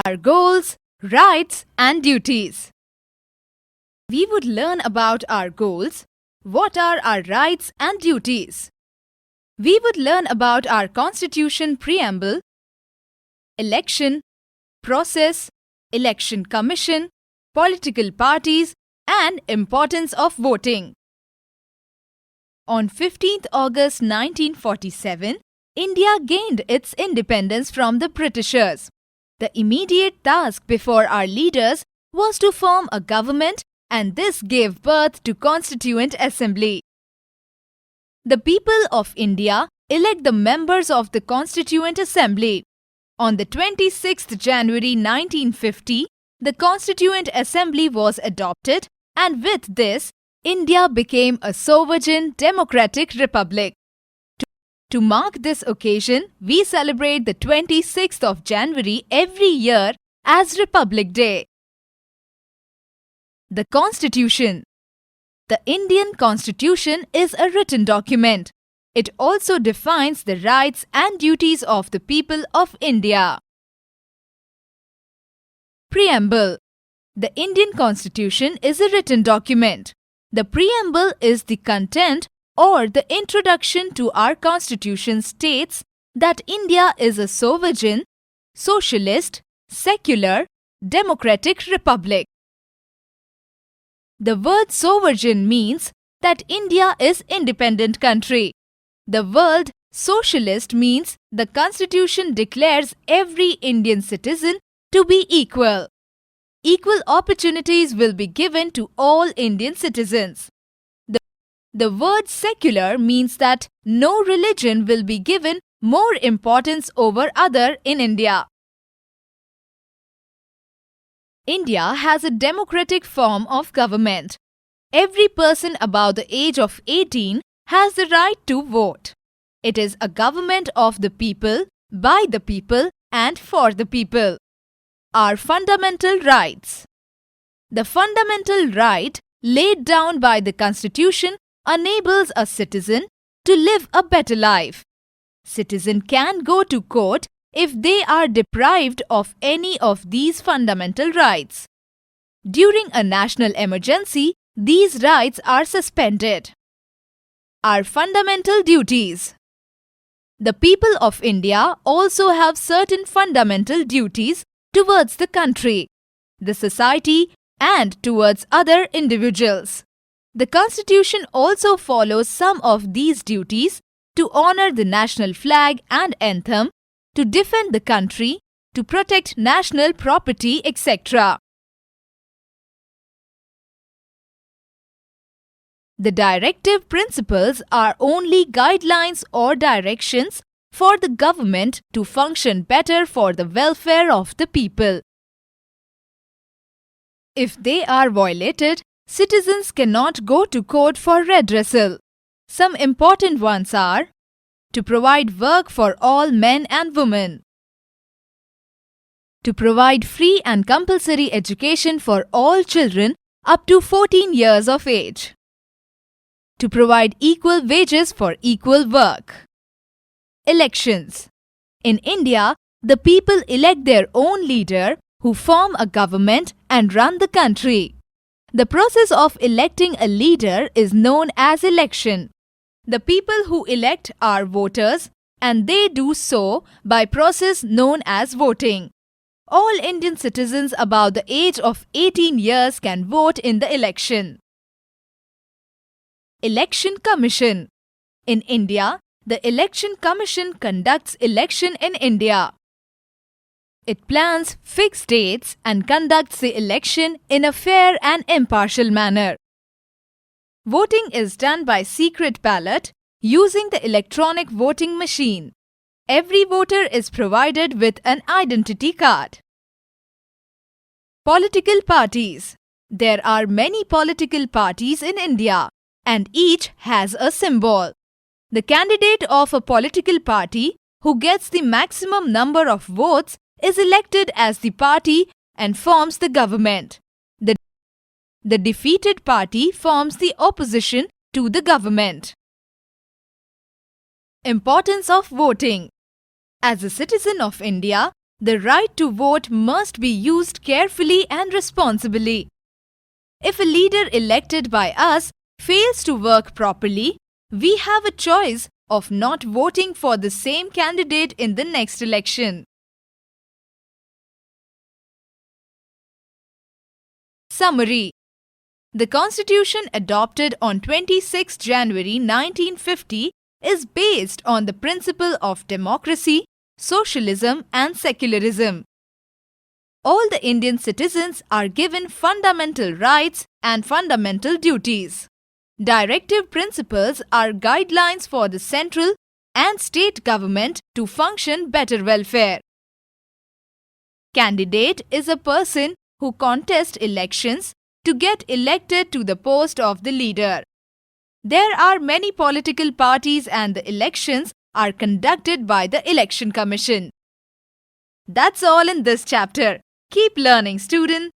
Our goals, rights and duties. We would learn about our goals, what are our rights and duties. We would learn about our Constitution preamble, election, process, election commission, political parties and importance of voting. On 15th August 1947, India gained its independence from the Britishers. The immediate task before our leaders was to form a government, and this gave birth to Constituent Assembly. The people of India elect the members of the Constituent Assembly. On the 26th January 1950, the Constituent Assembly was adopted, and with this, India became a sovereign democratic republic. To mark this occasion, we celebrate the 26th of January every year as Republic Day. The Constitution. The Indian Constitution is a written document. It also defines the rights and duties of the people of India. Preamble. The Indian Constitution is a written document. The preamble is the content or the introduction to our Constitution states that India is a sovereign, socialist, secular, democratic republic. The word sovereign means that India is independent country. The word socialist means the Constitution declares every Indian citizen to be equal. Equal opportunities will be given to all Indian citizens. The word secular means that no religion will be given more importance over other in India. India has a democratic form of government. Every person above the age of 18 has the right to vote. It is a government of the people, by the people and for the people. Our fundamental rights. The fundamental right laid down by the Constitution enables a citizen to live a better life. Citizen can go to court if they are deprived of any of these fundamental rights. During a national emergency, these rights are suspended. Our fundamental duties. The people of India also have certain fundamental duties towards the country, the society, and towards other individuals. The Constitution also follows some of these duties: to honor the national flag and anthem, to defend the country, to protect national property, etc. The directive principles are only guidelines or directions for the government to function better for the welfare of the people. If they are violated, citizens cannot go to court for redressal. Some important ones are: to provide work for all men and women, to provide free and compulsory education for all children up to 14 years of age, to provide equal wages for equal work. Elections. In India, the people elect their own leader who form a government and run the country. The process of electing a leader is known as election. The people who elect are voters, and they do so by process known as voting. All Indian citizens above the age of 18 years can vote in the election. Election Commission. In India, the Election Commission conducts election in India. It plans fixed dates and conducts the election in a fair and impartial manner. Voting is done by secret ballot using the electronic voting machine. Every voter is provided with an identity card. Political parties. There are many political parties in India, and each has a symbol. The candidate of a political party who gets the maximum number of votes is elected as the party and forms the government. The defeated party forms the opposition to the government. Importance of voting. As a citizen of India, The right to vote must be used carefully and responsibly. If a leader elected by us fails to work properly, we have a choice of not voting for the same candidate in the next election. Summary. The Constitution adopted on 26 January 1950 is based on the principle of democracy, socialism and secularism. All the Indian citizens are given fundamental rights and fundamental duties. Directive principles are guidelines for the central and state government to function better welfare. Candidate is a person who contests elections to get elected to the post of the leader. There are many political parties and the elections are conducted by the Election Commission. That's all in this chapter. Keep learning, student.